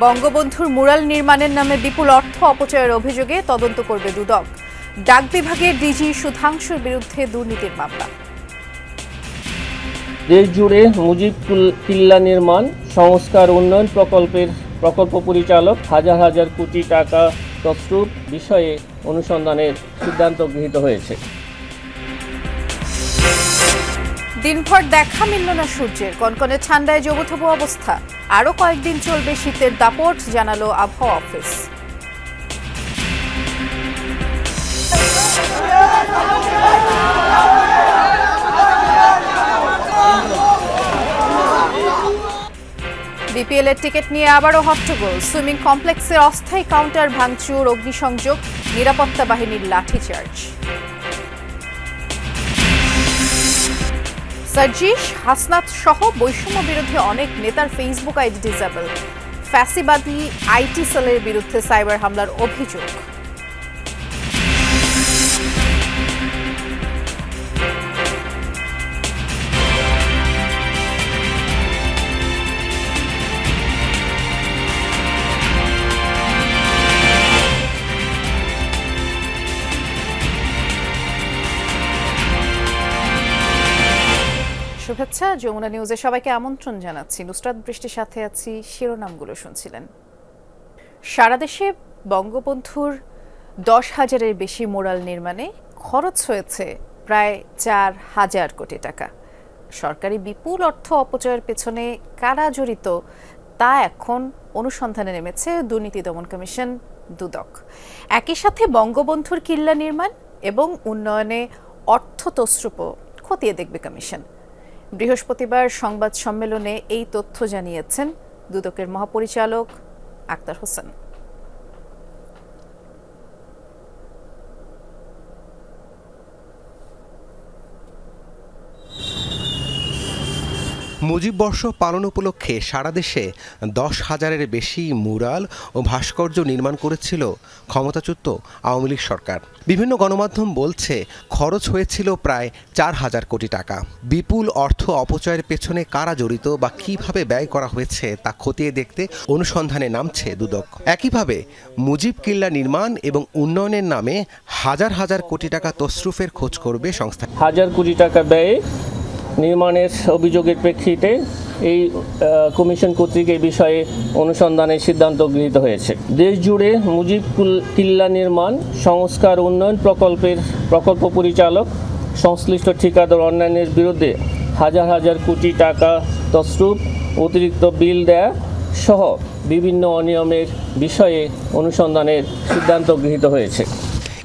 বঙ্গবন্ধুর মুরাল নির্মাণের নামে বিপুল অর্থ অপচয়ের অভিযোগে তদন্ত করবে দুদক। ডাক বিভাগের ডিজি সুধাংশুর বিরুদ্ধে দুর্নীতির মামলা। দেশ জুড়ে মুজিব কিল্লা নির্মাণ সংস্কার উন্নয়ন প্রকল্প পরিচালক হাজার হাজার কোটি টাকা তছরূপ বিষয়ে অনুসন্ধানের সিদ্ধান্ত গৃহীত হয়েছে। দিনভর দেখা মিলল না সূর্যের, কনকনে ঠান্ডায় জবুথবু অবস্থা। আরও কয়েকদিন চলবে শীতের দাপট, জানালো আবহাওয়া অফিস। বিপিএল এর টিকিট নিয়ে আবারও হট্টগোল। সুইমিং কমপ্লেক্সের অস্থায়ী কাউন্টার ভাঙচুর, অগ্নিসংযোগ, নিরাপত্তা বাহিনীর লাঠিচার্জ। সার্জিস, হাসনাত সহ বৈষম্য বিরোধী অনেক নেতার ফেসবুক আইডি ডিসেবল। ফ্যাসিবাদী আইটি সেলের বিরুদ্ধে সাইবার হামলার অভিযোগ। শুভেচ্ছা, যমুনা নিউজে সবাইকে আমন্ত্রণ জানাচ্ছি। নুসরাত বৃষ্টির সাথে আছি। শিরোনামগুলো শুনছিলেন। সারা দেশে বঙ্গবন্ধুর 10,000-এর বেশি মুরাল নির্মাণে খরচ হয়েছে প্রায় 4,000 কোটি টাকা। সরকারি বিপুল অর্থ অপচয়ের পেছনে কারা জড়িত তা এখন অনুসন্ধানে নেমেছে দুর্নীতি দমন কমিশন দুদক। একই সাথে বঙ্গবন্ধুর কিল্লা নির্মাণ এবং উন্নয়নে অর্থ তছরূপও খতিয়ে দেখবে কমিশন। বৃহস্পতিবার সংবাদ সম্মেলনে এই তথ্য জানিয়েছেন দুদকের মহাপরিচালক আক্তার হোসেন। মুজিব বর্ষ পালন উপলক্ষে সারা দেশে 10,000-এর বেশি মুরাল ও ভাস্কর্য নির্মাণ করেছিল ক্ষমতাচ্যুত আওয়ামী লীগ সরকার। বিভিন্ন গণমাধ্যম বলছে খরচ হয়েছিল প্রায় 4,000 কোটি টাকা। বিপুল অর্থ অপচয়ের পেছনে কারা জড়িত বা কিভাবে ব্যয় করা হয়েছে তা খতিয়ে দেখতে অনুসন্ধানে নামছে দুদক। একইভাবে মুজিব কিল্লা নির্মাণ এবং উন্নয়নের নামে হাজার হাজার কোটি টাকা তছরুফের খোঁজ করবে সংস্থা। হাজার কোটি টাকা ব্যয়ে নির্মাণের অভিযোগের প্রেক্ষিতে এই কমিশন কর্তৃক এই বিষয়ে অনুসন্ধানের সিদ্ধান্ত গৃহীত হয়েছে। দেশ জুড়ে মুজিব কিল্লা নির্মাণ সংস্কার উন্নয়ন প্রকল্প পরিচালক সংশ্লিষ্ট ঠিকাদার অন্যান্যের বিরুদ্ধে হাজার হাজার কোটি টাকা তছরূপ, অতিরিক্ত বিল দেয়া সহ বিভিন্ন অনিয়মের বিষয়ে অনুসন্ধানের সিদ্ধান্ত গৃহীত হয়েছে।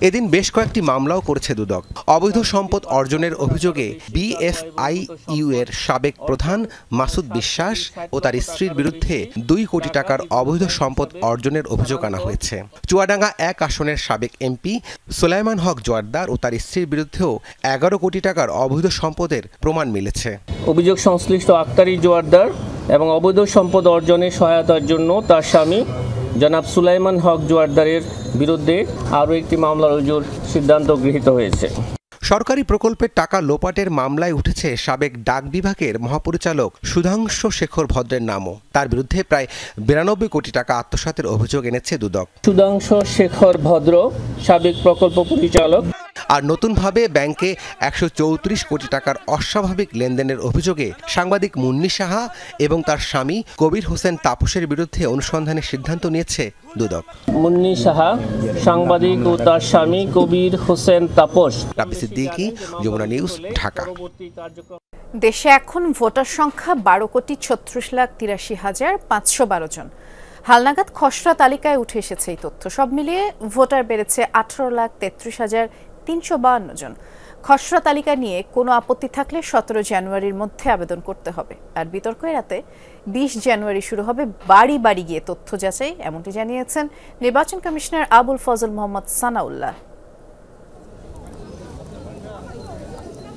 এদিন বেশ কয়েকটি মামলাও করেছে দুদক। অবৈধ সম্পদ অর্জনের অভিযোগে বিএফআইইউ এর সাবেক প্রধান মাসুদ বিশ্বাস ও তার স্ত্রীর বিরুদ্ধে 2 কোটি টাকার অবৈধ সম্পদ অর্জনের অভিযোগ আনা হয়েছে। চুয়াডাঙ্গা 1 আসনের সাবেক এমপি সুলাইমান হক জোয়ারদার ও তার স্ত্রীর বিরুদ্ধেও 11 কোটি টাকার অবৈধ সম্পদের প্রমাণ মিলেছে। অভিযোগ সংশ্লিষ্ট আক্তারি জোয়ারদার এবং অবৈধ সম্পদ অর্জনে সহায়তার জন্য তার স্বামী জনাব সুলাইমান হক জোয়ারদারের বিরুদ্ধে আরও একটি মামলা রুজুর সিদ্ধান্ত গৃহীত হয়েছে। সরকারি প্রকল্পের টাকা লোপাটের মামলায় উঠেছে সাবেক ডাক বিভাগের মহাপরিচালক সুধাংশু শেখর ভদ্রের নামও। তার বিরুদ্ধে প্রায় 92 কোটি টাকা আত্মসাতের অভিযোগ এনেছে দুদক। সুধাংশু শেখর ভদ্র সাবেক প্রকল্প পরিচালক। আর নতুনভাবে ব্যাংকে 134 কোটি টাকার অস্বাভাবিক লেনদেনের অভিযোগে সাংবাদিক মুন্নি সাহা এবং তার স্বামী কবির হোসেন তাপসের বিরুদ্ধে অনুসন্ধানের সিদ্ধান্ত নিয়েছে দুদক। মুন্নি সাহা, সাংবাদিক ও তার স্বামী কবির হোসেন তাপস। রাব্বি সিদ্দিকী, যমুনা নিউজ, ঢাকা। দেশে এখন ভোটার সংখ্যা 12,83,512 জন। হালনাগাদ খসড়া তালিকায় উঠে এসেছে এই তথ্য। সব মিলিয়ে ভোটার বেড়েছে 18,33,352 জন। খসড়া তালিকা নিয়ে কোনো আপত্তি থাকলে 17 জানুয়ারির মধ্যে আবেদন করতে হবে। আর বিতর্ক এড়াতে 20 জানুয়ারি শুরু হবে বাড়ি বাড়ি গিয়ে তথ্য যাচাই, এমনটি জানিয়েছেন নির্বাচন কমিশনার আবুল ফজল মোহাম্মদ সানাউল্লাহ।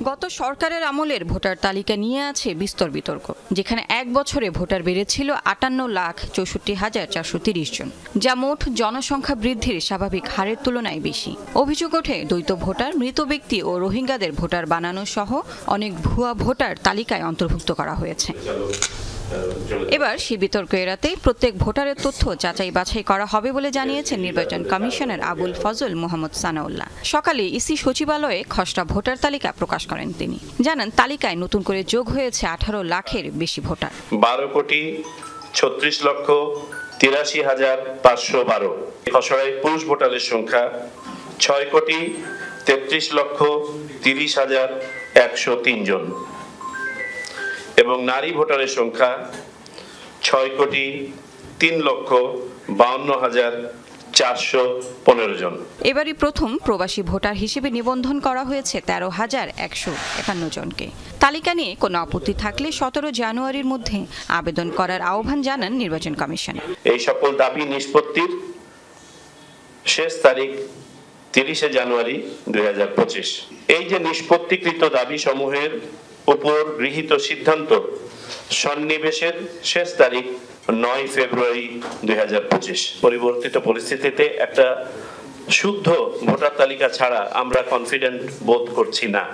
গত সরকারের আমলের ভোটার তালিকা নিয়ে আছে বিস্তর বিতর্ক, যেখানে 1 বছরে ভোটার বেড়েছিল 58,64,430 জন, যা মোট জনসংখ্যা বৃদ্ধির স্বাভাবিক হারের তুলনায় বেশি। অভিযোগ ওঠে দ্বৈত ভোটার, মৃত ব্যক্তি ও রোহিঙ্গাদের ভোটার বানানো সহ অনেক ভুয়া ভোটার তালিকায় অন্তর্ভুক্ত করা হয়েছে। এবার সেই বিতর্ক এড়াতে প্রত্যেক ভোটারের তথ্য যাচাই বাছাই করা হবে বলে জানিয়েছেন নির্বাচন কমিশনার আবুল ফজল মোহাম্মদ সানাউল্লাহ। সকালে ইসি সচিবালয়ে খসড়া ভোটার তালিকা প্রকাশ করেন তিনি। জানান, তালিকায় নতুন করে যোগ হয়েছে 18 লাখের বেশি ভোটার। 12,36,83,512 খসড়ায় পুরুষ ভোটারের সংখ্যা 6,33,30,103 জন এবং নারী ভোটারের সংখ্যা 6,03,52,415 জন। এবারই প্রথম প্রবাসী ভোটার হিসেবে নিবন্ধন করা হয়েছে 13,151 জনকে। তালিকা নিয়ে কোনো আপত্তি থাকলে 17 জানুয়ারির মধ্যে আবেদন করার আহ্বান জানান নির্বাচন কমিশন। এই সকল দাবি নিষ্পত্তির শেষ তারিখ 30 জানুয়ারি 2025। এই যে নিষ্পত্তিকৃত দাবি সমূহের উপর গৃহীত সিদ্ধান্ত সন্নিবেশের শেষ তারিখ 9 ফেব্রুয়ারি 2025। পরিবর্তিত পরিস্থিতিতে একটা শুদ্ধ ভোটার তালিকা ছাড়া আমরা কনফিডেন্ট বোধ করছি না।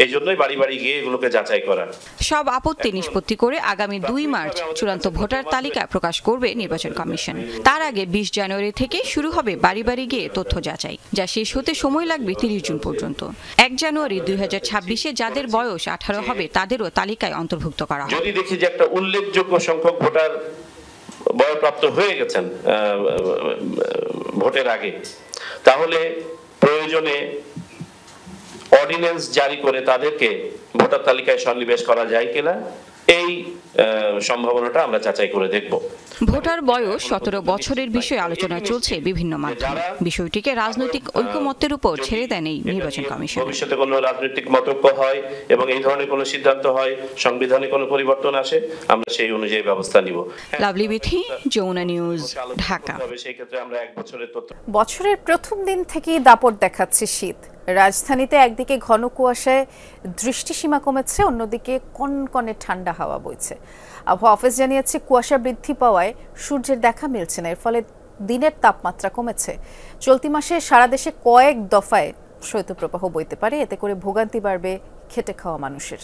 এই জন্যই বাড়ি বাড়ি গিয়ে এগুলোকে যাচাই করা। সব আপত্তি নিষ্পত্তি করে আগামী 2 মার্চ চূড়ান্ত ভোটার তালিকা প্রকাশ করবে নির্বাচন কমিশন। তার আগে 20 জানুয়ারি থেকে শুরু হবে বাড়ি বাড়ি গিয়ে তথ্য যাচাই, যা শেষ হতে সময় লাগবে 30 জুন পর্যন্ত। 1 জানুয়ারি 2026-এ যাদের বয়স 18 হবে তাদেরও তালিকায় অন্তর্ভুক্ত করা হবে। যদি দেখি যে একটা উল্লেখযোগ্য সংখ্যক ভোটার বয়প্রাপ্ত হয়ে গেছেন ভোটের আগে, তাহলে প্রয়োজনে অর্ডিন্যান্স জারি করে তাদেরকে ভোটার তালিকায় সন্নিবেশ করা যায় কিনা এই সম্ভাবনাটা আমরা যাচাই করে দেখব। ভোটার বয়স 17 বছরের বিষয়ে আলোচনা চলছে বিভিন্ন মাধ্যমে। বিষয়টিকে রাজনৈতিক ঐকমত্যের উপর ছেড়ে দেন এই নির্বাচন কমিশন। ভবিষ্যতে কোনো রাজনৈতিক মতৈক্য হয় এবং এই ধরনের কোনো সিদ্ধান্ত হয়, সংবিধানে কোনো পরিবর্তন আসে, আমরা সেই অনুযায়ী ব্যবস্থা নিব। লাভলি বিথি, যমুনা নিউজ, ঢাকা। সেই ক্ষেত্রে আমরা 1 বছরের তথ্য। বছরের প্রথম দিন থেকেই দাপট দেখাচ্ছে শীত। রাজধানীতে একদিকে ঘন কুয়াশায় দৃষ্টিসীমা কমেছে, অন্যদিকে কনকনে ঠান্ডা হাওয়া বইছে। আবহাওয়া অফিস জানিয়েছে, কুয়াশা বৃদ্ধি পাওয়ায় সূর্যের দেখা মিলছে না, এর ফলে দিনের তাপমাত্রা কমেছে। চলতি মাসে সারা দেশে কয়েক দফায় শৈত্যপ্রবাহ বইতে পারে, এতে করে ভোগান্তি বাড়বে খেটে খাওয়া মানুষের।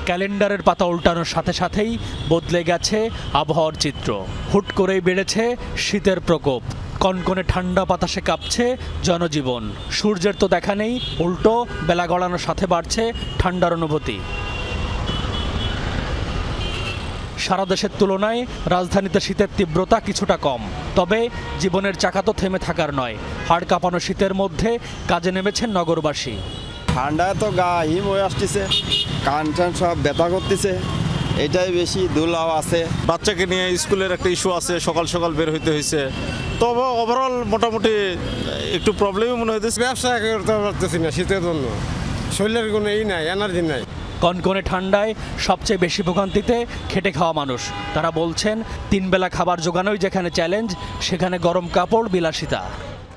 ক্যালেন্ডারের পাতা উল্টানোর সাথে সাথেই বদলে গেছে আবহাওয়ার চিত্র। হুট করেই বেড়েছে শীতের প্রকোপ, কনকনে ঠান্ডা বাতাসে কাঁপছে জনজীবন। সূর্যের তো দেখা নেই, উল্টো বেলা গড়ানোর সাথে বাড়ছে ঠান্ডার অনুভূতি। সারা দেশের তুলনায় রাজধানীতে শীতের তীব্রতা কিছুটা কম, তবে জীবনের চাকা তো থেমে থাকার নয়। হাড় কাঁপানো শীতের মধ্যে কাজে নেমেছেন নগরবাসী। ঠান্ডায় তো গা হিম হয়ে আসতেছে, কান টান সব ব্যথা করতেছে, এটাই বেশি ধুলাও আছে। বাচ্চাকে নিয়ে স্কুলের একটা ইস্যু আছে, সকাল সকাল বের হইতে হয়েছে। তবে ওভারঅল মোটামুটি একটু প্রবলেমই মনে হইতেছে। ব্যবসা করতে পারতেছি না শীতের জন্য, শরীরের কোনো নাই, এনার্জি নাই। কনকনে ঠান্ডায় সবচেয়ে বেশি ভোগান্তিতে খেটে খাওয়া মানুষ। তারা বলছেন, 3 বেলা খাবার জোগানোই যেখানে চ্যালেঞ্জ, সেখানে গরম কাপড় বিলাসিতা।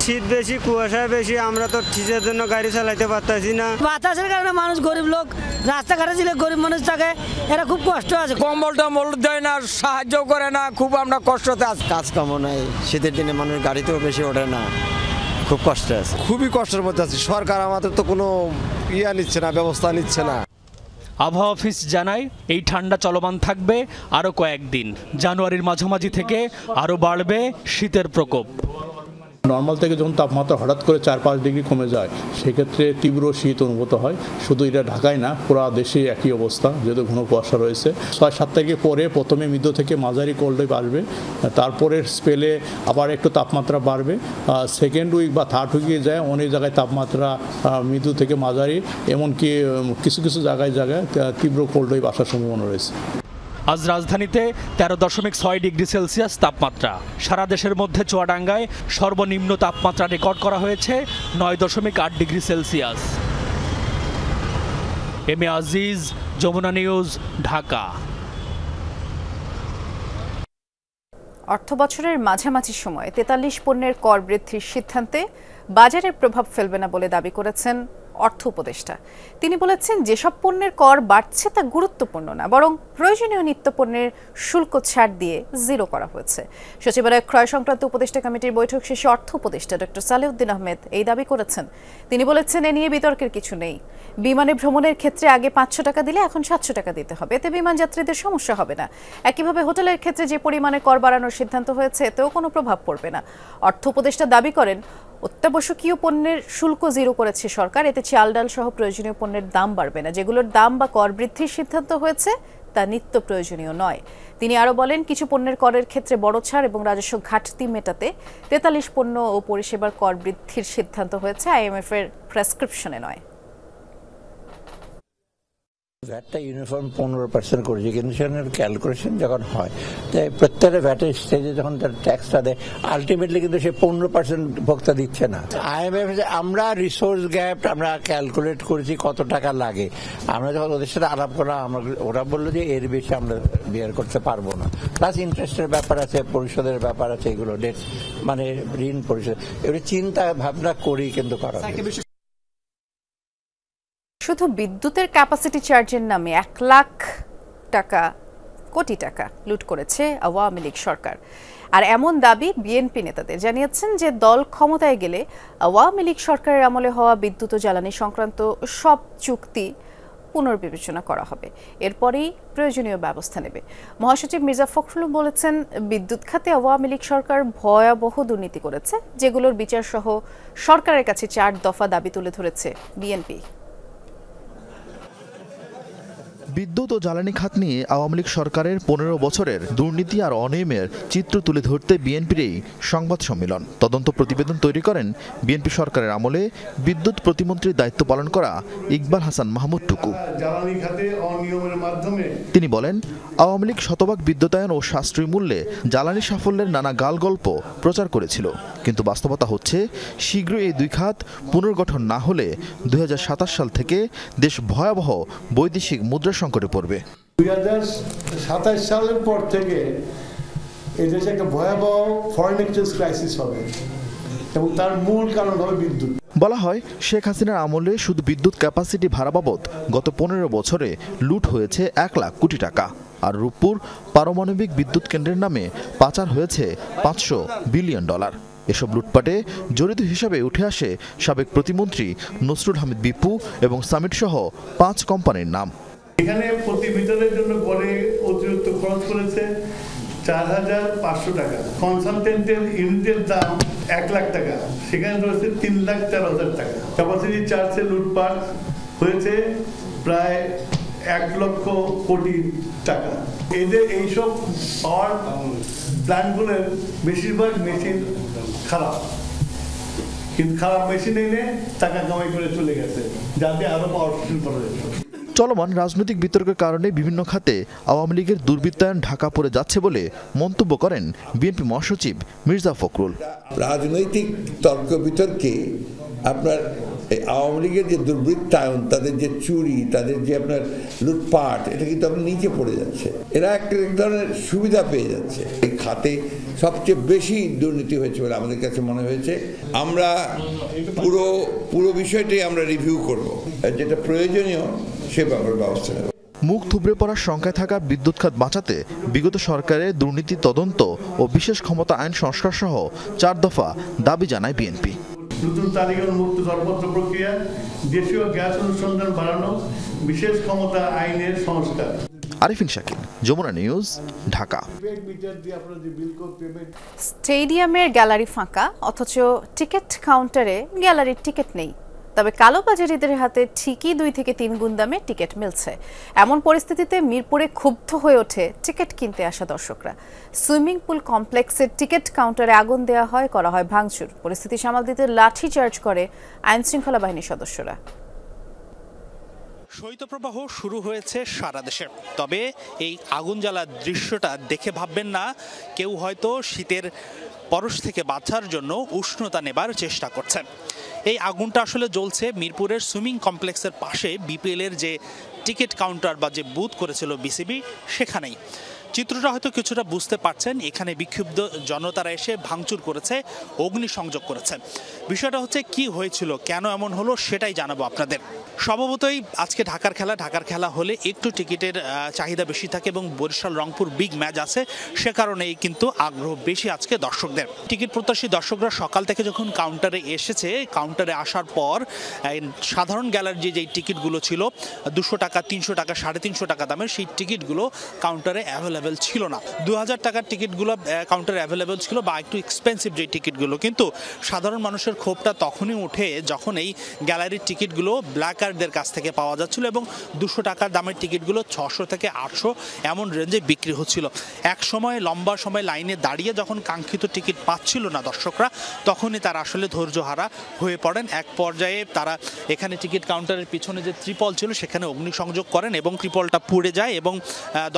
শীত বেশি, কুয়াশা বেশি, আমরা তো শীতের জন্য গাড়ি চালাইতে পারতেছি না। বাতাসের কারণে মানুষ, গরিব লোক, রাস্তাঘাটে ছিল গরিব মানুষ থাকে, এরা খুব কষ্ট আছে। কম্বল টম্বল দেয় না, সাহায্য করে না, খুব আমরা কষ্টতে আছি। কাজ কামও নাই, শীতের দিনে মানুষ গাড়িতেও বেশি ওঠে না, খুব কষ্টে আছে। খুবই কষ্টের মধ্যে আছি। সরকার আমাদের তো কোনো নিচ্ছে না, ব্যবস্থা নিচ্ছে না। আবহাওয়া অফিস জানায়, এই ঠান্ডা চলমান থাকবে আরও কয়েকদিন। জানুয়ারির মাঝামাঝি থেকে আরও বাড়বে শীতের প্রকোপ। নর্মাল থেকে যখন তাপমাত্রা হঠাৎ করে 4-5 ডিগ্রি কমে যায়, সেক্ষেত্রে তীব্র শীত অনুভূত হয়। শুধু এটা ঢাকায় না, পুরো দেশে একই অবস্থা, যেহেতু ঘন কুয়াশা রয়েছে। 6-7 থেকে পরে প্রথমে মৃদু থেকে মাঝারি কোল্ড ওয়েভ আসবে, তারপরে স্পেলে আবার একটু তাপমাত্রা বাড়বে। সেকেন্ড উইক বা থার্ড উইকে যায় অনেক জায়গায় তাপমাত্রা মৃদু থেকে মাঝারি, এমনকি কিছু কিছু জায়গায় তীব্র কোল্ড ওয়েভ আসার সম্ভাবনা রয়েছে। আজ রাজধানীতে 13.6 ডিগ্রি সেলসিয়াস তাপমাত্রা। সারা দেশের মধ্যে চুয়াডাঙ্গায় সর্বনিম্ন তাপমাত্রা রেকর্ড করা হয়েছে 9.8 degree Celsius. M A Aziz, Jamuna news, Dhaka. অর্থবছরের মাঝামাঝি সময়ে 43 পণ্যের কর বৃদ্ধির সিদ্ধান্তে বাজারে প্রভাব ফেলবে না বলে দাবি করেছেন অর্থ উপদেষ্টা। তিনি বলেছেন, যেসব পণ্যের কর বাড়ছে তা গুরুত্বপূর্ণ না, বরং প্রয়োজনীয় নিত্য পণ্যের শুল্ক ছাড় দিয়ে জিরো করা হয়েছে। সচিবালয় ক্রয় সংক্রান্ত উপদেষ্টা কমিটির বৈঠক শেষে অর্থ উপদেষ্টা ডক্টর সালেউদ্দিন আহমেদ এই দাবি করেছেন। তিনি বলেছেন, এ নিয়ে বিতর্কের কিছু নেই। বিমানে ভ্রমণের ক্ষেত্রে আগে 500 টাকা দিলে এখন 700 টাকা দিতে হবে, এতে বিমান যাত্রীদের সমস্যা হবে না। একইভাবে হোটেলের ক্ষেত্রে যে পরিমাণে কর বাড়ানোর সিদ্ধান্ত হয়েছে এতেও কোনো প্রভাব পড়বে না। অর্থ উপদেষ্টা দাবি করেন, অত্যাবশ্যকীয় পণ্যের শুল্ক জিরো করেছে সরকার, এতে চাল ডাল সহ প্রয়োজনীয় পণ্যের দাম বাড়বে না। যেগুলোর দাম বা কর বৃদ্ধির সিদ্ধান্ত হয়েছে তা নিত্য প্রয়োজনীয় নয়। তিনি আরও বলেন, কিছু পণ্যের করের ক্ষেত্রে বড় ছাড় এবং রাজস্ব ঘাটতি মেটাতে 43 পণ্য ও পরিষেবার কর বৃদ্ধির সিদ্ধান্ত হয়েছে, IMF এর প্রেসক্রিপশনে নয়। ভ্যাটটা ইউনিফর্ম 15% করেছে, কিন্তু সেখানে ক্যালকুলেশন যখন হয় তাই প্রত্যেকটা ভ্যাটের স্টেজে যখন তার ট্যাক্সটা দেয় আলটিমেটলি কিন্তু সে 15% ভোক্তা দিচ্ছে না। IMF আমরা রিসোর্স গ্যাপ আমরা ক্যালকুলেট করেছি কত টাকা লাগে। আমরা যখন ওদের সাথে আলাপ করলাম, ওরা বললো যে এর বেশি আমরা বিয়ার করতে পারবো না। প্লাস ইন্টারেস্টের ব্যাপার আছে, পরিশোধের ব্যাপার আছে, এগুলো ডেট মানে ঋণ পরিশোধ, এগুলো চিন্তা ভাবনা করি কিন্তু করা। শুধু বিদ্যুতের ক্যাপাসিটি চার্জের নামে 1 লাখ কোটি টাকা লুট করেছে আওয়ামী লীগ সরকার। আর এমন দাবি বিএনপি নেতাদের। জানিয়েছেন যে দল ক্ষমতায় গেলে আওয়ামী লীগ সরকারের আমলে হওয়া বিদ্যুৎ ও জ্বালানি সংক্রান্ত সব চুক্তি পুনর্বিবেচনা করা হবে, এরপরেই প্রয়োজনীয় ব্যবস্থা নেবে। মহাসচিব মির্জা ফখরুল বলেছেন, বিদ্যুৎ খাতে আওয়ামী লীগ সরকার ভয়াবহ দুর্নীতি করেছে, যেগুলোর বিচার সহ সরকারের কাছে 4 দফা দাবি তুলে ধরেছে বিএনপি। বিদ্যুৎ ও জ্বালানি খাত নিয়ে আওয়ামী লীগ সরকারের 15 বছরের দুর্নীতি আর অনিয়মের চিত্র তুলে ধরতে বিএনপির এই সংবাদ সম্মেলন। তদন্ত প্রতিবেদন তৈরি করেন বিএনপি সরকারের আমলে বিদ্যুৎ প্রতিমন্ত্রীর দায়িত্ব পালন করা ইকবাল হাসান মাহমুদ টুকু। তিনি বলেন, আওয়ামী লীগ শতভাগ বিদ্যুতায়ন ও সাশ্রয়ী মূল্যে জ্বালানি সাফল্যের নানা গালগল্প প্রচার করেছিল, কিন্তু বাস্তবতা হচ্ছে শীঘ্রই এই 2 খাত পুনর্গঠন না হলে 2027 সাল থেকে দেশ ভয়াবহ বৈদেশিক মুদ্রা সংকটে পড়বে। 2027 সালের পর থেকে এই দেশে একটা ভয়াবহ ফরেন এক্সচেঞ্জ ক্রাইসিস হবে এবং তার মূল কারণ হবে বিদ্যুৎ। বলা হয়, শেখ হাসিনার আমলে শুধু বিদ্যুৎ ক্যাপাসিটি ভাড়া বাবদ গত 15 বছরে লুট হয়েছে 1 লাখ কোটি টাকা। আর রূপপুর পারমাণবিক বিদ্যুৎ কেন্দ্রের নামে পাচার হয়েছে $500 বিলিয়ন। এসব লুটপাটে জড়িত হিসাবে উঠে আসে সাবেক প্রতিমন্ত্রী নসরুল হামিদ বিপু এবং সামিট সহ 5 কোম্পানির নাম। এখানে প্রতি মিটারের জন্য গড়ে অতিরিক্ত খরচ করেছে 4,500 টাকা। কনসালটেন্টের ইউনিটের দাম 1 লাখ টাকা, সেখানে রয়েছে 3,04,000 টাকা। ক্যাপাসিটি চার্জে লুটপাট হয়েছে প্রায় 1 লক্ষ কোটি টাকা। এদের এইসব পাওয়ার প্ল্যান্টগুলোর বেশিরভাগ মেশিন খারাপ, কিন্তু খারাপ মেশিন এনে টাকা কামাই করে চলে গেছে, যাতে আরো পাওয়ারফুল করা যেত। চলমান রাজনৈতিক বিতর্কের কারণে বিভিন্ন খাতে আওয়ামী লীগের দুর্বৃত্তায়ন ঢাকা পড়ে যাচ্ছে বলে মন্তব্য করেন বিএনপি মহাসচিব মির্জা ফখরুল। রাজনৈতিক তর্ক বিতর্কে আপনার আওয়ামী লীগের যে দুর্বৃত্তায়ন, তাদের যে চুরি, তাদের যে আপনার লুটপাট, এটা কিন্তু আপনার নিচে পড়ে যাচ্ছে। এরা এক ধরনের সুবিধা পেয়ে যাচ্ছে। এই খাতে সবচেয়ে বেশি দুর্নীতি হয়েছে বলে আমাদের কাছে মনে হয়েছে। আমরা পুরো বিষয়টাই আমরা রিভিউ করব, যেটা প্রয়োজনীয় সে ব্যাপারে ব্যবস্থা নেব। মুখ থুবড়ে পড়ার সংখ্যায় থাকা বিদ্যুৎ খাত বাঁচাতে বিগত সরকারের দুর্নীতি তদন্ত ও বিশেষ ক্ষমতা আইন সংস্কার সহ 4 দফা দাবি জানায় বিএনপি। নতুন তালিকা উন্মুক্ত দরপত্র প্রক্রিয়া, দেশীয় গ্যাস অনুসন্ধান বাড়ানো, বিশেষ ক্ষমতা আইনের সংস্কার। আরিফিন শাকিল, যমুনা নিউজ, ঢাকা। স্টেডিয়ামের গ্যালারি ফাঁকা, অথচ টিকিট কাউন্টারে গ্যালারির টিকিট নেই। তবে কালোবাজারিদের হাতে ঠিকই 2 থেকে 3 গুণ দামে টিকিট মিলছে। এমন পরিস্থিতিতে মিরপুরে ক্ষুব্ধ হয়ে ওঠে টিকিট কিনতে আসা দর্শকরা। সুইমিং পুল কমপ্লেক্সের টিকিট কাউন্টারে আগুন দেওয়া হয়, করা হয় ভাঙচুর। পরিস্থিতি সামাল দিতে লাঠি চার্জ করে আইনশৃঙ্খলা বাহিনীর সদস্যরা। শৈত্যপ্রবাহ শুরু হয়েছে সারা দেশে, তবে এই আগুন জ্বালার দৃশ্যটা দেখে ভাববেন না কেউ হয়তো শীতের পরশ থেকে বাঁচার জন্য উষ্ণতা নেবার চেষ্টা করছে। এই আগুনটা আসলে জ্বলছে মিরপুরের সুইমিং কমপ্লেক্সের পাশে বিপিএল এর যে টিকিট কাউন্টার বা যে বুথ করেছিল বিসিবি, সেখানেই। চিত্রটা হয়তো কিছুটা বুঝতে পারছেন। এখানে বিক্ষুব্ধ জনতারা এসে ভাঙচুর করেছে, অগ্নিসংযোগ করেছে। বিষয়টা হচ্ছে কি হয়েছিল, কেন এমন হলো সেটাই জানাবো আপনাদের। স্বভাবতই আজকে ঢাকার খেলা হলে একটু টিকিটের চাহিদা বেশি থাকে এবং বরিশাল রংপুর বিগ ম্যাচ আছে, সে কারণেই কিন্তু আগ্রহ বেশি আজকে দর্শকদের। টিকিট প্রত্যাশী দর্শকরা সকাল থেকে যখন কাউন্টারে এসেছে, কাউন্টারে আসার পর সাধারণ গ্যালারির যেই টিকিটগুলো ছিল 200 টাকা, 300 টাকা, 350 টাকা দামের, সেই টিকিটগুলো কাউন্টারে অ্যাভেলেবেল ছিল না। 2000 টাকার টিকিটগুলো কাউন্টারে অ্যাভেলেবেল ছিল বা একটু এক্সপেন্সিভ যে টিকিটগুলো। কিন্তু সাধারণ মানুষের ক্ষোভটা তখনই ওঠে যখন এই গ্যালারির টিকিটগুলো ব্ল্যাকারদের কাছ থেকে পাওয়া যাচ্ছিল এবং 200 টাকার দামের টিকিটগুলো 600 থেকে 800 এমন রেঞ্জে বিক্রি হচ্ছিল। এক সময় লম্বা সময় লাইনে দাঁড়িয়ে যখন কাঙ্ক্ষিত টিকিট পাচ্ছিল না দর্শকরা, তখনই তারা আসলে ধৈর্যহারা হয়ে পড়েন। এক পর্যায়ে তারা এখানে টিকিট কাউন্টারের পিছনে যে ত্রিপল ছিল সেখানে অগ্নিসংযোগ করেন এবং ত্রিপলটা পুড়ে যায় এবং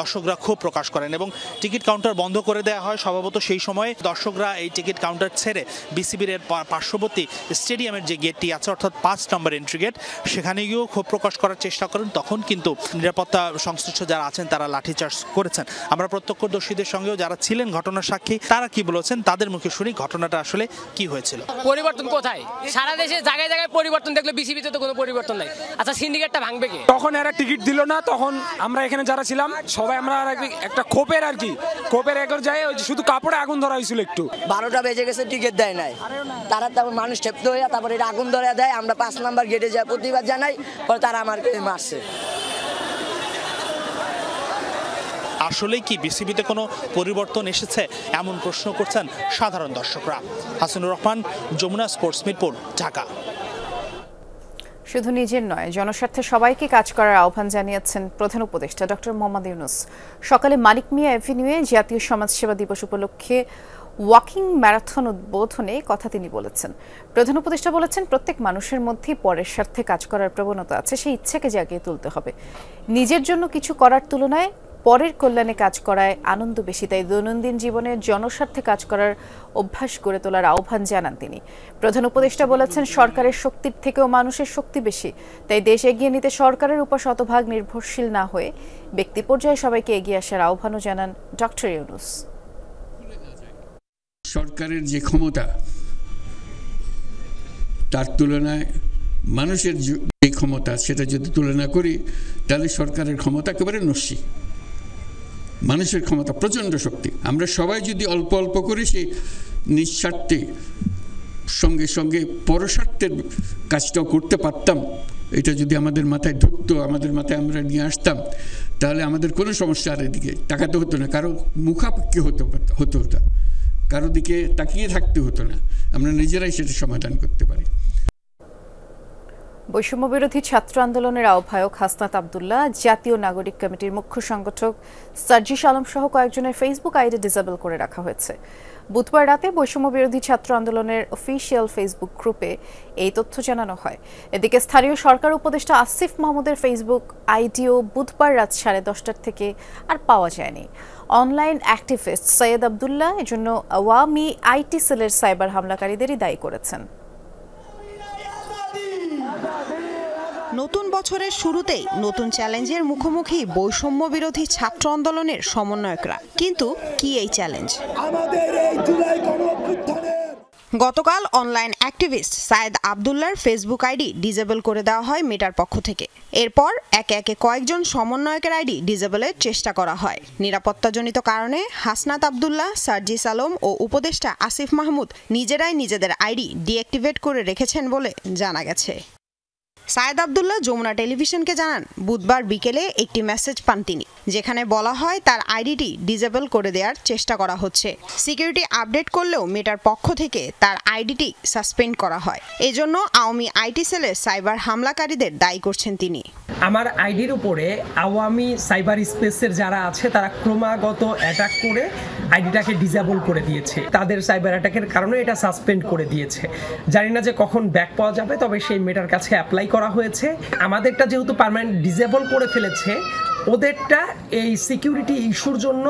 দর্শকরা ক্ষোভ প্রকাশ করেন এবং টিকিট কাউন্টার বন্ধ করে দেওয়া হয়। স্বভাবত সেই সময় দর্শকরা এই টিকিট কাউন্টার ছেড়ে বিসিবির পার্শ্ববর্তী স্টেডিয়ামের যে গেটটি আছে, অর্থাৎ 5 নম্বর এন্ট্রি গেট, সেখানে গিয়েও ক্ষোভ প্রকাশ করার চেষ্টা করেন। তখন কিন্তু নিরাপত্তা সংশ্লিষ্ট যারা আছেন তারা লাঠিচার্জ করেছেন। আমরা প্রত্যক্ষদর্শীদের সঙ্গেও যারা ছিলেন ঘটনার সাক্ষী, তারা কি বলেছেন তাদের মুখে শুনি ঘটনাটা আসলে কি হয়েছিল। পরিবর্তন কোথায়? সারা দেশে জায়গায় জায়গায় পরিবর্তন দেখলে বিসিবিতে তো কোনো পরিবর্তন নাই। আচ্ছা, সিন্ডিকেটটা ভাঙবে কি? তখন এরা টিকিট দিল না, তখন আমরা এখানে যারা ছিলাম সবাই আমরা একটা ক্ষোভের একর যায়, শুধু কাপড়ে আগুন ধরা হয়েছিল। একটু 12টা বেজে গেছে, টিকিট দেয় নাই তারা, তারপর মানুষ ক্ষেপ্ত হয়ে তারপরে এটা আগুন ধরে দেয়। আমরা 5 নাম্বার গেটে যাই, প্রতিবাদ জানাই, পরে তারা আমাকে মারছে। আসলেই কি বিসিবিতে কোনো পরিবর্তন এসেছে এমন প্রশ্ন করছেন সাধারণ দর্শকরা। হাসিনুর রহমান, যমুনা স্পোর্টস, মিরপুর, ঢাকা। শুধু নিজের নয়, জনস্বার্থে সবাইকে কাজ করার আহ্বান জানিয়েছেন প্রধান উপদেষ্টা ডক্টর মোহাম্মদ ইউনূস। সকালে মানিক মিয়া এভিনিউয়ে জাতীয় সমাজসেবা দিবস উপলক্ষে ওয়াকিং ম্যারাথন উদ্বোধনে কথা তিনি বলেছেন। প্রধান উপদেষ্টা বলেছেন, প্রত্যেক মানুষের মধ্যেই পরের স্বার্থে কাজ করার প্রবণতা আছে, সেই ইচ্ছাকে জাগিয়ে তুলতে হবে। নিজের জন্য কিছু করার তুলনায় পরের কল্যাণে কাজ করায় আনন্দ বেশি, তাই দৈনন্দিন জীবনে জনস্বার্থে কাজ করার অভ্যাস গড়ে তোলার আহ্বান জানান তিনি। প্রধান উপদেষ্টা বলেছেন, সরকারের শক্তির থেকেও মানুষের শক্তি বেশি, তাই দেশ এগিয়ে নিতে সরকারের উপর শতভাগ নির্ভরশীল না হয়ে ব্যক্তি পর্যায়ে সবাইকে এগিয়ে আসার আহ্বানও জানান ডক্টর ইউনূস। সরকারের যে ক্ষমতা তার তুলনায় মানুষের যে ক্ষমতা, সেটা যদি তুলনা করি তাহলে সরকারের ক্ষমতা একেবারে নস্যি, মানুষের ক্ষমতা প্রচণ্ড শক্তি। আমরা সবাই যদি অল্প অল্প করে সেই নিঃস্বার্থে সঙ্গে সঙ্গে পরস্বার্থের কাজটাও করতে পারতাম, এটা যদি আমাদের মাথায় ঢুকতো, আমাদের মাথায় আমরা নিয়ে আসতাম, তাহলে আমাদের কোনো সমস্যা আর এদিকে তাকাতে হতো না, কারো মুখাপেক্ষি হতো কারো দিকে তাকিয়ে থাকতে হতো না, আমরা নিজেরাই সেটা সমাধান করতে পারি। বৈষম্য বিরোধী ছাত্র আন্দোলনের আহ্বায়ক হাসনাত আব্দুল্লাহ, জাতীয় নাগরিক কমিটির মুখ্য সংগঠক সার্জিস আলম সহ কয়েকজনের ফেসবুক আইডি ডিসেবল করে রাখা হয়েছে। বুধবার রাতে বৈষম্য বিরোধী ছাত্র আন্দোলনের অফিসিয়াল ফেসবুক গ্রুপে এই তথ্য জানানো হয়। এদিকে স্থানীয় সরকার উপদেষ্টা আসিফ মাহমুদের ফেসবুক আইডিও বুধবার রাত 10:30টার থেকে আর পাওয়া যায়নি। অনলাইন অ্যাক্টিভিস্ট সৈয়দ আব্দুল্লাহ এজন্য আওয়ামী আইটি সেলের সাইবার হামলাকারীদেরই দায়ী করেছেন। নতুন বছরের শুরুতেই নতুন চ্যালেঞ্জের মুখোমুখি বৈষম্য বিরোধী ছাত্র আন্দোলনের সমন্বয়করা। কিন্তু কি এই চ্যালেঞ্জ? গতকাল অনলাইন অ্যাক্টিভিস্ট সায়েদ আব্দুল্লাহর ফেসবুক আইডি ডিসেবল করে দেওয়া হয় মেটার পক্ষ থেকে। এরপর একে একে কয়েকজন সমন্বয়কের আইডি ডিসেবলের চেষ্টা করা হয়। নিরাপত্তাজনিত কারণে হাসনাত আব্দুল্লাহ, সার্জিস আলম ও উপদেষ্টা আসিফ মাহমুদ নিজেরাই নিজেদের আইডি ডিঅ্যাক্টিভেট করে রেখেছেন বলে জানা গেছে। সায়েদ আব্দুল্লাহ যমুনা টেলিভিশনকে জানান, বুধবার বিকেলে একটি মেসেজ পান তিনি, যেখানে বলা হয় তার আইডিটি ডিসেবল করে দেওয়ার চেষ্টা করা হচ্ছে। সিকিউরিটি আপডেট করলেও মেটার পক্ষ থেকে তার আইডিটি সাসপেন্ড করা হয়। এজন্য আওয়ামী আইটি সেলের সাইবার হামলাকারীদের দায়ী করছেন তিনি। আমার আইডির উপরে আওয়ামী সাইবার স্পেসের যারা আছে তারা ক্রমাগত অ্যাটাক করে আইডিটাকে ডিসেবল করে দিয়েছে। তাদের সাইবার অ্যাটাকের কারণে এটা সাসপেন্ড করে দিয়েছে। জানি না যে কখন ব্যাক পাওয়া যাবে, তবে সেই মেটার কাছে অ্যাপ্লাই করা হয়েছে। আমাদেরটা যেহেতু পার্মানেন্ট ডিসেবল করে ফেলেছে, ওদেরটা এই সিকিউরিটি ইস্যুর জন্য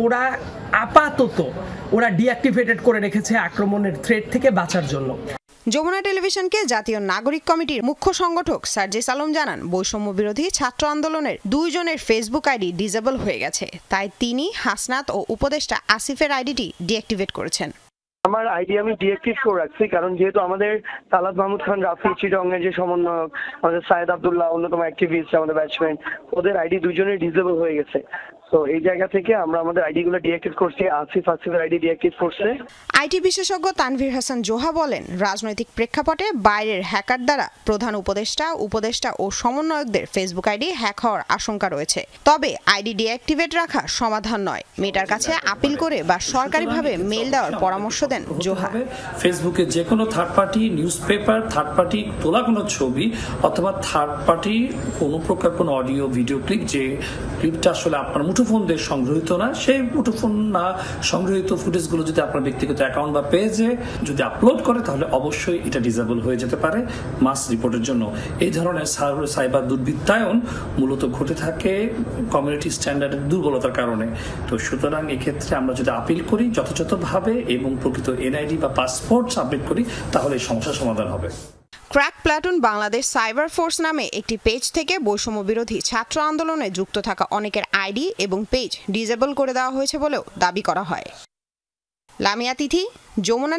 ওরা আপাতত ডিঅ্যাক্টিভেটেড করে রেখেছে আক্রমণের থ্রেট থেকে বাঁচার জন্য। যমুনা টেলিভিশনকে জাতীয় নাগরিক কমিটির মুখ্য সংগঠক সার্জিস আলম জানান, বৈষম্য বিরোধী ছাত্র আন্দোলনের 2 জনের ফেসবুক আইডি ডিসেবল হয়ে গেছে, তাই তিনি, হাসনাত ও উপদেষ্টা আসিফের আইডিটি ডিঅ্যাক্টিভেট করেছেন। আমার আইডি আমি ডিঅ্যাক্টিভ করে রাখছি, কারণ যেহেতু আমাদের তালাত মাহমুদ খান রাফি, চিটংয়ের যে সমন্বয়ক, আমাদের সায়েদ আব্দুল্লাহ অন্যতম অ্যাক্টিভিস্ট, আমাদের ব্যাটসম্যান, ওদের আইডি 2 জনের ডিসেবল হয়ে গেছে। তো এই জায়গা থেকে আমরা আমাদের আইডিগুলো ডিঅ্যাক্টিভ করছি। আসিফের আইডি ডিঅ্যাক্টিভ করছে। আইটি বিশেষজ্ঞ তানভীর হাসান জোহা বলেন, রাজনৈতিক প্রেক্ষাপটে বাইরের হ্যাকার দ্বারা প্রধান উপদেষ্টা ও সমন্বয়কদের ফেসবুক আইডি হ্যাক হওয়ার আশঙ্কা রয়েছে। তবে আইডি ডিঅ্যাক্টিভেট রাখা সমাধান নয়, মেটার কাছে আপিল করে বা সরকারিভাবে মেইল দেওয়ার পরামর্শ দেন জোহা। ফেসবুকে যে কোনো third party news paper, third party তোলা কোনো ছবি অথবা থার্ড পার্টি কোনো প্রকার কোনো অডিও ভিডিও ক্লিপ, যে ক্লিপটা আসলে আপনার মুঠোফোন দিয়ে সংগৃহীত না, সেই মুঠোফোন না সংগৃহীত ফুটেজগুলো যদি আপনার ব্যক্তিগত অ্যাকাউন্ট বা পেজে যদি আপলোড করে, তাহলে অবশ্যই এটা ডিসেবল হয়ে যেতে পারে মাস রিপোর্টের জন্য। এই ধরনের সাইবার দুর্বৃত্তায়ন মূলত ঘটে থাকে কমিউনিটি স্ট্যান্ডার্ডের দুর্বলতার কারণে। তো সুতরাং এক্ষেত্রে আমরা যদি আপিল করি যথাযথভাবে এবং প্রকৃত এনআইডি বা পাসপোর্ট সাবমিট করি, তাহলে এই সমস্যার সমাধান হবে। Crack platoon Bangladesh cyber force নামে একটি পেজ থেকে বৈষম্য বিরোধী ছাত্র আন্দোলনে যুক্ত থাকা অনেকের আইডি এবং পেজ ডিসেবল করে দেওয়া হয়েছে বলেও দাবি করা হয়। লামিয়া তিথি, যমুনা।